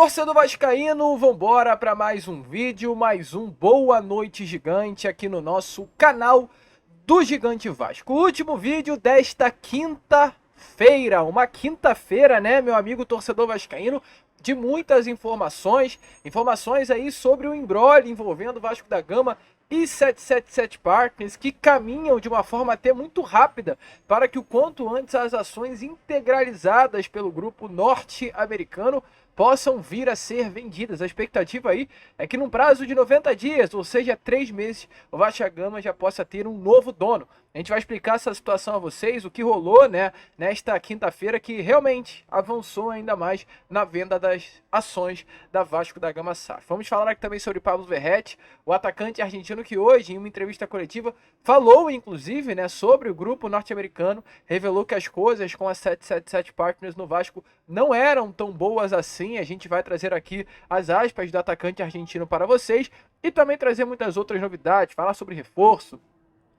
Torcedor vascaíno, vambora para mais um vídeo, mais um Boa Noite Gigante aqui no nosso canal do Gigante Vasco. O último vídeo desta quinta-feira, uma quinta-feira, né, meu amigo torcedor vascaíno, de muitas informações aí sobre o imbróglio envolvendo o Vasco da Gama e 777 Partners, que caminham de uma forma até muito rápida para que o quanto antes as ações integralizadas pelo grupo norte-americano possam vir a ser vendidas. A expectativa aí é que num prazo de 90 dias, ou seja, 3 meses, o Vasco da Gama já possa ter um novo dono. A gente vai explicar essa situação a vocês, o que rolou, né, nesta quinta-feira, que realmente avançou ainda mais na venda das ações da Vasco da Gama SAF. Vamos falar aqui também sobre Pablo Verratti, o atacante argentino que hoje, em uma entrevista coletiva, falou, inclusive, né, sobre o grupo norte-americano, revelou que as coisas com a 777 Partners no Vasco não eram tão boas assim. A gente vai trazer aqui as aspas do atacante argentino para vocês e também trazer muitas outras novidades, falar sobre reforço,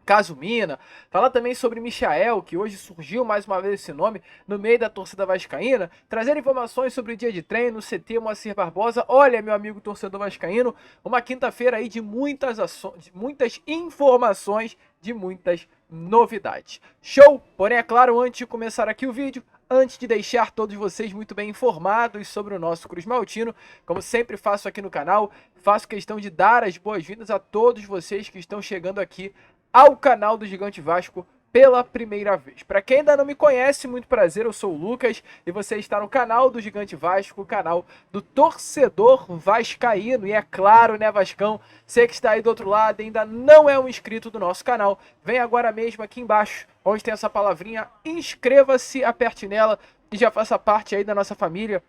caso Mina, falar também sobre Michael, que hoje surgiu mais uma vez esse nome no meio da torcida vascaína, trazer informações sobre o dia de treino, CT Moacir Barbosa. Olha, meu amigo torcedor vascaíno, uma quinta-feira aí de muitas ações, de muitas informações, de muitas novidades. Show! Porém, é claro, antes de começar aqui o vídeo, antes de deixar todos vocês muito bem informados sobre o nosso Cruz Maltino, como sempre faço aqui no canal, faço questão de dar as boas-vindas a todos vocês que estão chegando aqui ao canal do Gigante Vasco pela primeira vez. Para quem ainda não me conhece, muito prazer, eu sou o Lucas e você está no canal do Gigante Vasco, o canal do torcedor vascaíno. E é claro, né, Vascão, você que está aí do outro lado e ainda não é um inscrito do nosso canal, vem agora mesmo aqui embaixo, onde tem essa palavrinha, inscreva-se, aperte nela e já faça parte aí da nossa família.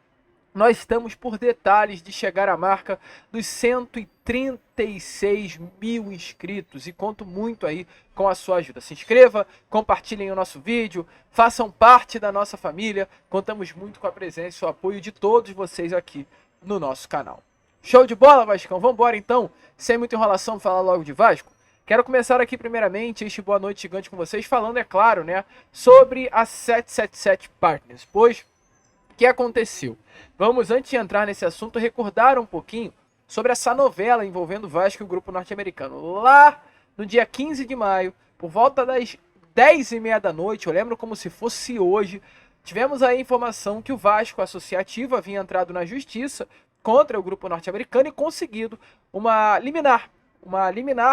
Nós estamos por detalhes de chegar à marca dos 136 mil inscritos e conto muito aí com a sua ajuda. Se inscreva, compartilhem o nosso vídeo, façam parte da nossa família. Contamos muito com a presença e o apoio de todos vocês aqui no nosso canal. Show de bola, Vascão? Vamos embora então, sem muita enrolação, falar logo de Vasco. Quero começar aqui primeiramente este Boa Noite Gigante com vocês, falando, é claro, né, sobre a 777 Partners, pois o que aconteceu? Vamos, antes de entrar nesse assunto, recordar um pouquinho sobre essa novela envolvendo o Vasco e o grupo norte-americano. Lá no dia 15 de maio, por volta das 10h30 da noite, eu lembro como se fosse hoje, tivemos a informação que o Vasco Associativo havia entrado na justiça contra o grupo norte-americano e conseguido uma liminar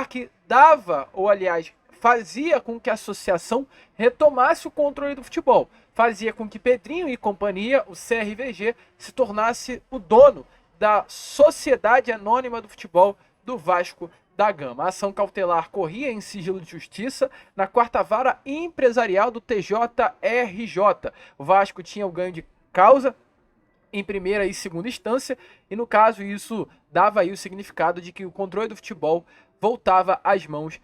que dava, ou aliás, fazia com que a associação retomasse o controle do futebol. Fazia com que Pedrinho e companhia, o CRVG, se tornasse o dono da Sociedade Anônima do Futebol do Vasco da Gama. A ação cautelar corria em sigilo de justiça na 4ª Vara Empresarial do TJRJ. O Vasco tinha o ganho de causa em primeira e segunda instância, e no caso isso dava aí o significado de que o controle do futebol voltava às mãos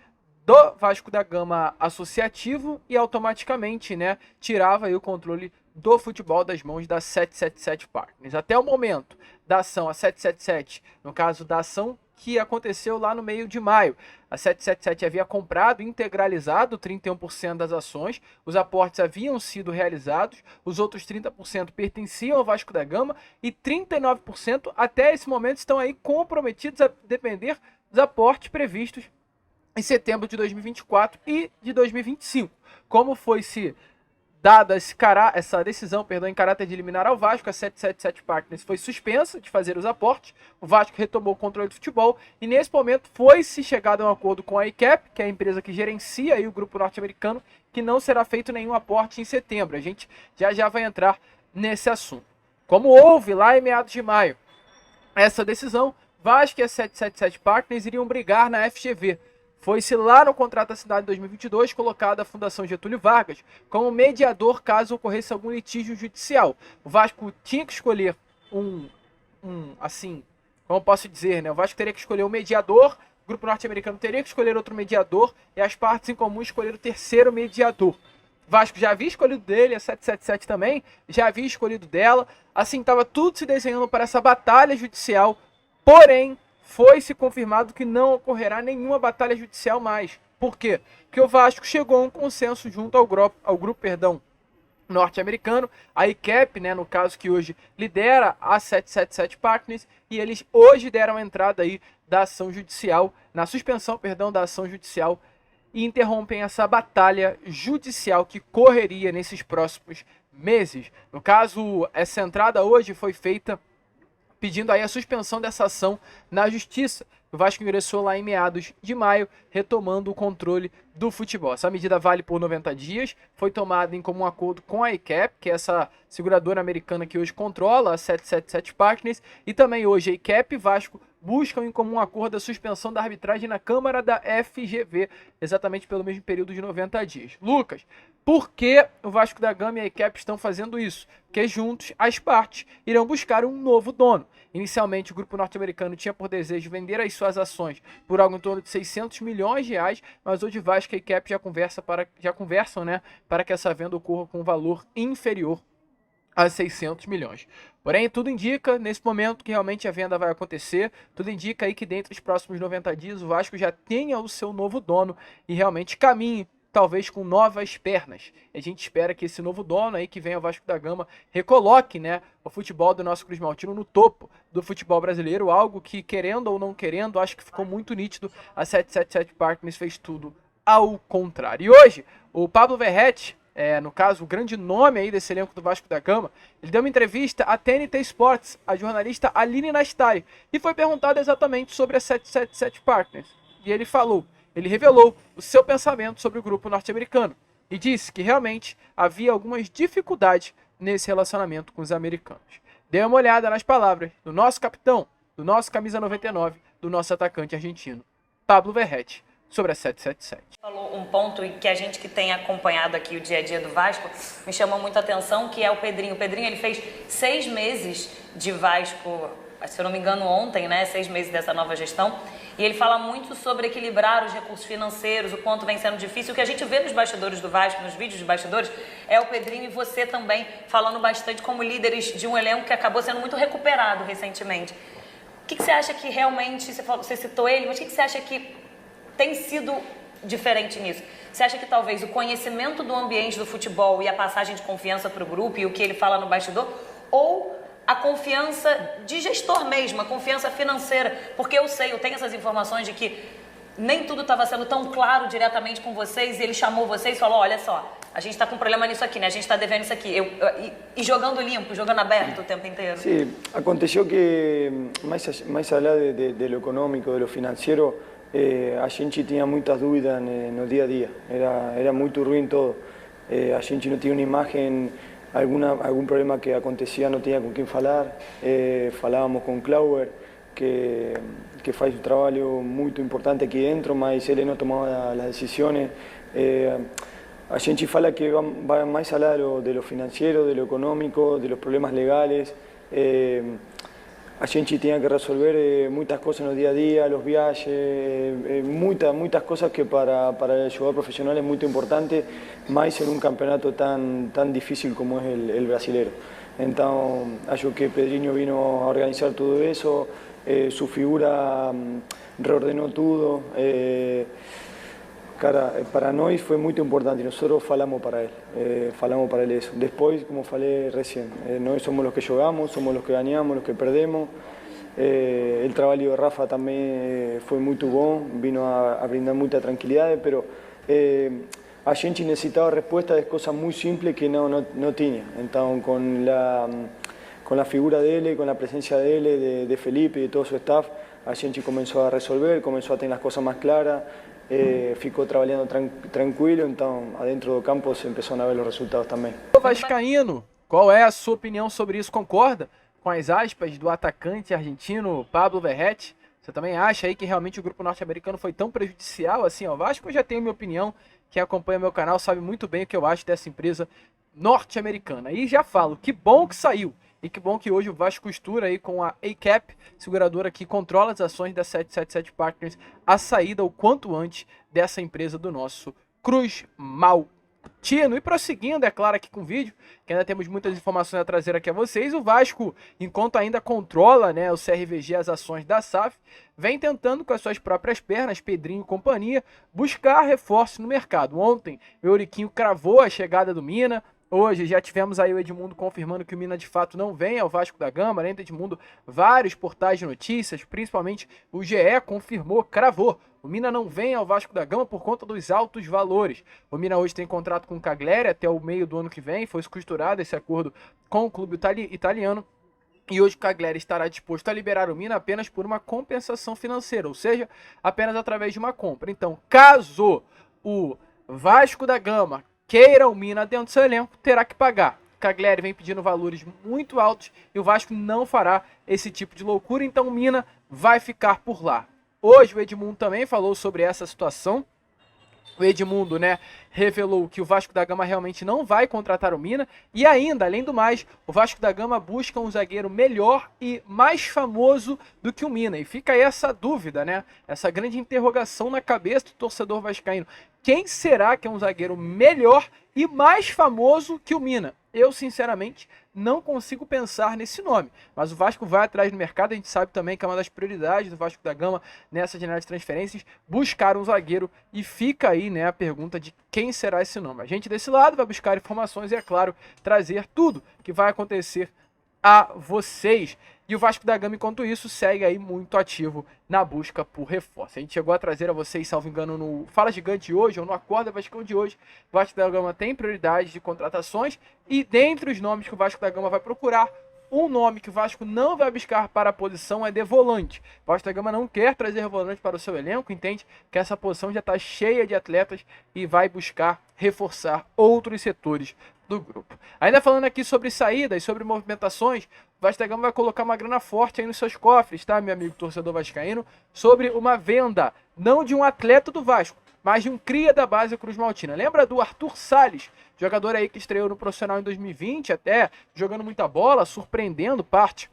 do Vasco da Gama Associativo e automaticamente, né, tirava aí o controle do futebol das mãos da 777 Partners. Até o momento da ação, a 777, no caso da ação que aconteceu lá no meio de maio, a 777 havia comprado, integralizado 31% das ações, os aportes haviam sido realizados, os outros 30% pertenciam ao Vasco da Gama e 39% até esse momento estão aí comprometidos a depender dos aportes previstos em setembro de 2024 e de 2025. Como foi-se dada essa decisão, em caráter de liminar ao Vasco, a 777 Partners foi suspensa de fazer os aportes, o Vasco retomou o controle do futebol e nesse momento foi-se chegado a um acordo com a ICAP, que é a empresa que gerencia aí o grupo norte-americano, que não será feito nenhum aporte em setembro. A gente já vai entrar nesse assunto. Como houve lá em meados de maio essa decisão, Vasco e a 777 Partners iriam brigar na FGV. Foi-se lá no contrato assinado em 2022 colocada a Fundação Getúlio Vargas como mediador caso ocorresse algum litígio judicial. O Vasco tinha que escolher assim, como eu posso dizer, né? O Vasco teria que escolher um mediador, o grupo norte-americano teria que escolher outro mediador e as partes em comum escolher o terceiro mediador. O Vasco já havia escolhido dele, a 777 também já havia escolhido dela. Assim, estava tudo se desenhando para essa batalha judicial, porém foi-se confirmado que não ocorrerá nenhuma batalha judicial mais. Por quê? Porque o Vasco chegou a um consenso junto ao grupo norte-americano, a ICAP, né, no caso que hoje lidera a 777 Partners, e eles hoje deram entrada aí da ação judicial, na suspensão, perdão, da ação judicial, e interrompem essa batalha judicial que correria nesses próximos meses. No caso, essa entrada hoje foi feita pedindo aí a suspensão dessa ação na justiça. O Vasco ingressou lá em meados de maio, retomando o controle do futebol. Essa medida vale por 90 dias, foi tomada em comum acordo com a ICAP, que é essa seguradora americana que hoje controla a 777 Partners, e também hoje a ICAP e Vasco buscam em comum acordo a suspensão da arbitragem na Câmara da FGV, exatamente pelo mesmo período de 90 dias. Lucas, por que o Vasco da Gama e a ICAP estão fazendo isso? Porque juntos as partes irão buscar um novo dono. Inicialmente o grupo norte-americano tinha por desejo vender as suas ações por algo em torno de 600 milhões de reais, mas hoje Vasco e ICAP já conversam, né, para que essa venda ocorra com um valor inferior a 600 milhões. Porém, tudo indica, nesse momento, que realmente a venda vai acontecer. Tudo indica aí que dentro dos próximos 90 dias o Vasco já tenha o seu novo dono e realmente caminhe, talvez com novas pernas. A gente espera que esse novo dono aí que vem ao Vasco da Gama recoloque, né, o futebol do nosso Cruz Maltino no topo do futebol brasileiro, algo que, querendo ou não querendo, acho que ficou muito nítido. A 777 Partners fez tudo ao contrário. E hoje, o Pablo Verrete, no caso, o grande nome aí desse elenco do Vasco da Gama, ele deu uma entrevista à TNT Sports, a jornalista Aline Nastari, e foi perguntado exatamente sobre a 777 Partners. E ele revelou o seu pensamento sobre o grupo norte-americano e disse que realmente havia algumas dificuldades nesse relacionamento com os americanos. Dê uma olhada nas palavras do nosso capitão, do nosso camisa 99, do nosso atacante argentino, Pablo Verrete, sobre a 777. Falou um ponto que a gente que tem acompanhado aqui o dia a dia do Vasco me chamou muito a atenção, que é o Pedrinho. O Pedrinho, ele fez 6 meses de Vasco, se eu não me engano ontem, né, 6 meses dessa nova gestão, e ele fala muito sobre equilibrar os recursos financeiros, o quanto vem sendo difícil. O que a gente vê nos bastidores do Vasco, nos vídeos de bastidores, é o Pedrinho e você também falando bastante como líderes de um elenco que acabou sendo muito recuperado recentemente. O que você acha que realmente, você citou ele, mas o que você acha que tem sido diferente nisso? Você acha que talvez o conhecimento do ambiente do futebol e a passagem de confiança para o grupo e o que ele fala no bastidor, ou a confiança de gestor mesmo, a confiança financeira? Porque eu tenho essas informações de que nem tudo estava sendo tão claro diretamente com vocês, e ele chamou vocês e falou, olha só, a gente está com problema nisso aqui, né? A gente está devendo isso aqui. E jogando limpo, jogando aberto o tempo inteiro. Sí, aconteció que más allá de lo económico, de lo financiero, a gente tinha muitas dúvidas no dia a dia. Era muito ruim todo. A gente não tinha uma imagem, algum problema que acontecia, não tinha com quem falar. Falávamos com Klauber, que faz um trabalho muito importante aqui dentro, mas ele não tomava as decisões. A gente fala que vai mais além de lo financeiro, de lo econômico, de los problemas legales. A gente tinha que resolver muitas coisas no dia a dia, os viajes, muitas coisas que para o jogador profissional é muito importante, mais em um campeonato tão difícil como é o brasileiro. Então, acho que Pedrinho vino a organizar tudo isso, sua figura reordenou tudo. Cara, para nós foi muito importante, nós falamos para ele isso. Depois, como falei recém, nós somos os que jogamos, somos os que ganhamos, os que perdemos. O trabalho de Rafa também foi muito bom, vino a brindar muita tranquilidade, mas a gente necessitava resposta de coisas muito simples que não tinha. Então, com a figura dele, com a presença dele, de Felipe e de todo o seu staff, a gente começou a resolver, começou a ter as coisas mais claras. Ficou trabalhando tranquilo, então adentro do campo se começaram a ver os resultados também. Vascaíno, qual é a sua opinião sobre isso? Concorda com as aspas do atacante argentino Pablo Verrete? Você também acha aí que realmente o grupo norte-americano foi tão prejudicial assim ao Vasco? Eu já tenho minha opinião, quem acompanha meu canal sabe muito bem o que eu acho dessa empresa norte-americana. E já falo, que bom que saiu. E que bom que hoje o Vasco costura aí com a ICAP, seguradora que controla as ações da 777 Partners, a saída o quanto antes dessa empresa do nosso Cruz Maltino. E prosseguindo, é claro, aqui com o vídeo, que ainda temos muitas informações a trazer aqui a vocês, o Vasco, enquanto ainda controla, né, o CRVG, as ações da SAF, vem tentando com as suas próprias pernas, Pedrinho e companhia, buscar reforço no mercado. Ontem, o Euriquinho cravou a chegada do Mina, Hoje já tivemos aí o Edmundo confirmando que o Mina de fato não vem ao Vasco da Gama. Além do Edmundo, vários portais de notícias, principalmente o GE, confirmou, cravou. O Mina não vem ao Vasco da Gama por conta dos altos valores. O Mina hoje tem contrato com o Cagliari até o meio do ano que vem. Foi costurado esse acordo com o clube italiano. E hoje o Cagliari estará disposto a liberar o Mina apenas por uma compensação financeira, ou seja, apenas através de uma compra. Então, caso o Vasco da Gama queira o Mina dentro do seu elenco, terá que pagar. O Cagliari vem pedindo valores muito altos e o Vasco não fará esse tipo de loucura, então o Mina vai ficar por lá. Hoje o Edmundo também falou sobre essa situação. O Edmundo, né, revelou que o Vasco da Gama realmente não vai contratar o Mina. E ainda, além do mais, o Vasco da Gama busca um zagueiro melhor e mais famoso do que o Mina. E fica aí essa dúvida, né? Essa grande interrogação na cabeça do torcedor vascaíno. Quem será que é um zagueiro melhor e mais famoso que o Mina? Eu, sinceramente, não consigo pensar nesse nome. Mas o Vasco vai atrás no mercado. A gente sabe também que é uma das prioridades do Vasco da Gama nessa janela de transferências, buscar um zagueiro. E fica aí, né, a pergunta de quem será esse nome. A gente desse lado vai buscar informações e, é claro, trazer tudo que vai acontecer a vocês. E o Vasco da Gama, enquanto isso, segue aí muito ativo na busca por reforço. A gente chegou a trazer a vocês, salvo engano, no Fala Gigante de hoje, ou no Acorda Vascão de hoje. O Vasco da Gama tem prioridade de contratações e dentre os nomes que o Vasco da Gama vai procurar, um nome que o Vasco não vai buscar para a posição é de volante. O Vasco da Gama não quer trazer volante para o seu elenco, entende que essa posição já está cheia de atletas e vai buscar reforçar outros setores do grupo. Ainda falando aqui sobre saídas, sobre movimentações, o Vasco da Gama vai colocar uma grana forte aí nos seus cofres, tá, meu amigo torcedor vascaíno, sobre uma venda, não de um atleta do Vasco, mas de um cria da base Cruz Maltina. Lembra do Arthur Salles, jogador aí que estreou no profissional em 2020, até jogando muita bola, surpreendendo parte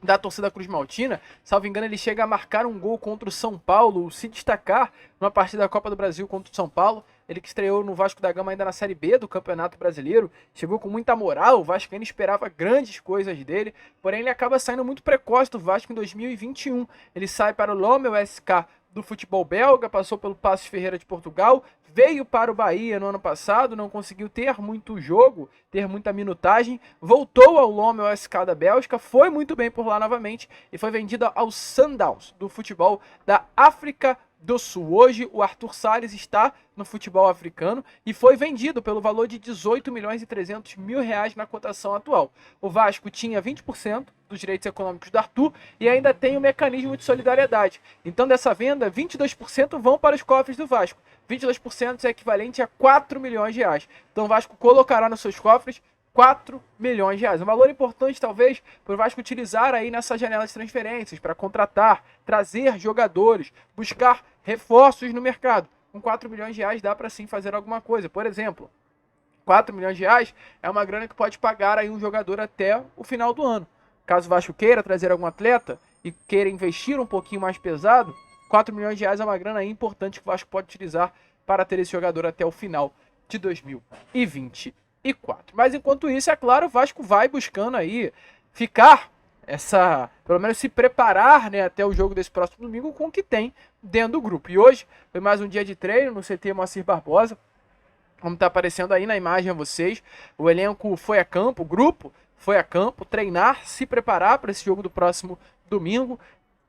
da torcida Cruz Maltina. Salvo engano, ele chega a marcar um gol contra o São Paulo, se destacar numa partida da Copa do Brasil contra o São Paulo. Ele que estreou no Vasco da Gama ainda na Série B do Campeonato Brasileiro, chegou com muita moral, o Vasco ainda esperava grandes coisas dele, porém ele acaba saindo muito precoce do Vasco em 2021. Ele sai para o Lommel SK do futebol belga, passou pelo Passos Ferreira de Portugal, veio para o Bahia no ano passado, não conseguiu ter muito jogo, ter muita minutagem, voltou ao Lommel SK da Bélgica, foi muito bem por lá novamente e foi vendido ao Sundowns do futebol da África do Sul. Hoje o Arthur Salles está no futebol africano e foi vendido pelo valor de 18 milhões e 300 mil reais na cotação atual. O Vasco tinha 20% dos direitos econômicos do Arthur e ainda tem o mecanismo de solidariedade. Então dessa venda, 22% vão para os cofres do Vasco. 22% é equivalente a 4 milhões de reais. Então o Vasco colocará nos seus cofres 4 milhões de reais. Um valor importante, talvez, para o Vasco utilizar aí nessa janela de transferências, para contratar, trazer jogadores, buscar reforços no mercado. Com 4 milhões de reais dá para sim fazer alguma coisa. Por exemplo, 4 milhões de reais é uma grana que pode pagar aí um jogador até o final do ano. Caso o Vasco queira trazer algum atleta e queira investir um pouquinho mais pesado, 4 milhões de reais é uma grana aí importante que o Vasco pode utilizar para ter esse jogador até o final de 2024. Mas enquanto isso, é claro, o Vasco vai buscando aí ficar pelo menos se preparar, né, até o jogo desse próximo domingo com o que tem dentro do grupo. E hoje foi mais um dia de treino no CT Moacir Barbosa, como está aparecendo aí na imagem a vocês. O elenco foi a campo, o grupo foi a campo, treinar, se preparar para esse jogo do próximo domingo.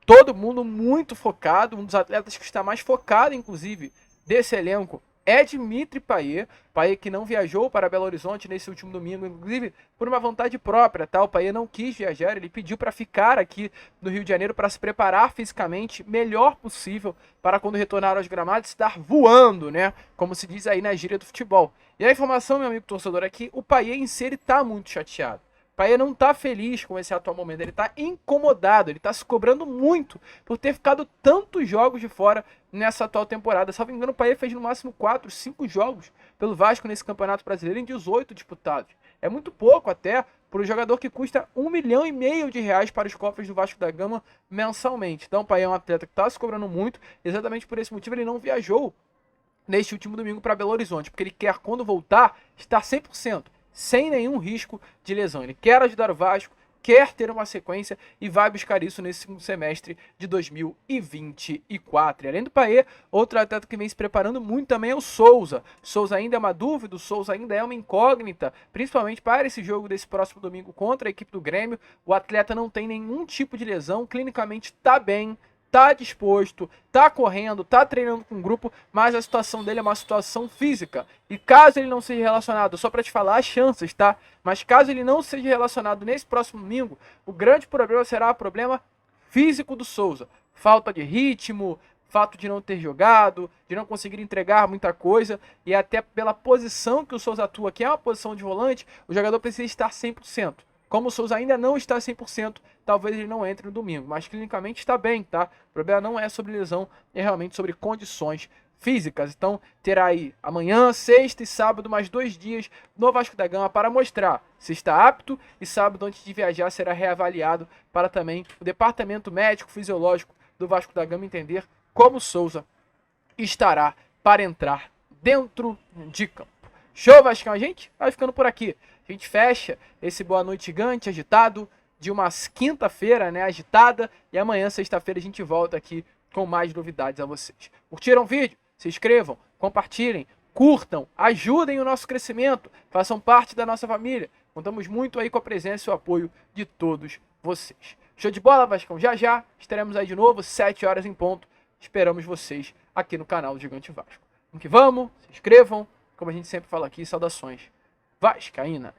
Todo mundo muito focado, um dos atletas que está mais focado, inclusive, desse elenco é Dimitri Payet. Payet que não viajou para Belo Horizonte nesse último domingo, inclusive por uma vontade própria, tá? O Payet não quis viajar, ele pediu para ficar aqui no Rio de Janeiro para se preparar fisicamente melhor possível para quando retornar aos gramados estar voando, né? Como se diz aí na gíria do futebol. E a informação, meu amigo torcedor, é que o Payet em si ele tá muito chateado. O Payet não tá feliz com esse atual momento, ele tá incomodado, ele tá se cobrando muito por ter ficado tantos jogos de fora nessa atual temporada. Salvo engano, o Payet fez no máximo 4, 5 jogos pelo Vasco nesse Campeonato Brasileiro em 18 disputados. É muito pouco até para um jogador que custa 1,5 milhão de reais para os cofres do Vasco da Gama mensalmente. Então o Payet é um atleta que tá se cobrando muito, exatamente por esse motivo ele não viajou neste último domingo para Belo Horizonte, porque ele quer, quando voltar, estar 100%. Sem nenhum risco de lesão. Ele quer ajudar o Vasco, quer ter uma sequência e vai buscar isso nesse segundo semestre de 2024. E além do Payet, outro atleta que vem se preparando muito também é o Souza. Souza ainda é uma dúvida, o Souza ainda é uma incógnita, principalmente para esse jogo desse próximo domingo contra a equipe do Grêmio. O atleta não tem nenhum tipo de lesão, clinicamente está bem, tá disposto, tá correndo, tá treinando com o grupo, mas a situação dele é uma situação física. E caso ele não seja relacionado, só para te falar as chances, tá? Mas caso ele não seja relacionado nesse próximo domingo, o grande problema será o problema físico do Souza. Falta de ritmo, fato de não ter jogado, de não conseguir entregar muita coisa, e até pela posição que o Souza atua, que é uma posição de volante, o jogador precisa estar 100%. Como o Souza ainda não está 100%, talvez ele não entre no domingo, mas clinicamente está bem, tá? O problema não é sobre lesão, é realmente sobre condições físicas. Então terá aí amanhã, sexta e sábado, mais 2 dias no Vasco da Gama para mostrar se está apto, e sábado, antes de viajar, será reavaliado para também o departamento médico fisiológico do Vasco da Gama entender como o Souza estará para entrar dentro de campo. Show, Vascão? A gente vai ficando por aqui. A gente fecha esse Boa Noite Gigante agitado de uma quinta-feira, né, agitada, e amanhã, sexta-feira, a gente volta aqui com mais novidades a vocês. Curtiram o vídeo? Se inscrevam, compartilhem, curtam, ajudem o nosso crescimento, façam parte da nossa família. Contamos muito aí com a presença e o apoio de todos vocês. Show de bola, Vascão? Já já estaremos aí de novo, 7 horas em ponto. Esperamos vocês aqui no canal do Gigante Vasco. Vamos que vamos, se inscrevam, como a gente sempre fala aqui, saudações vascaínas.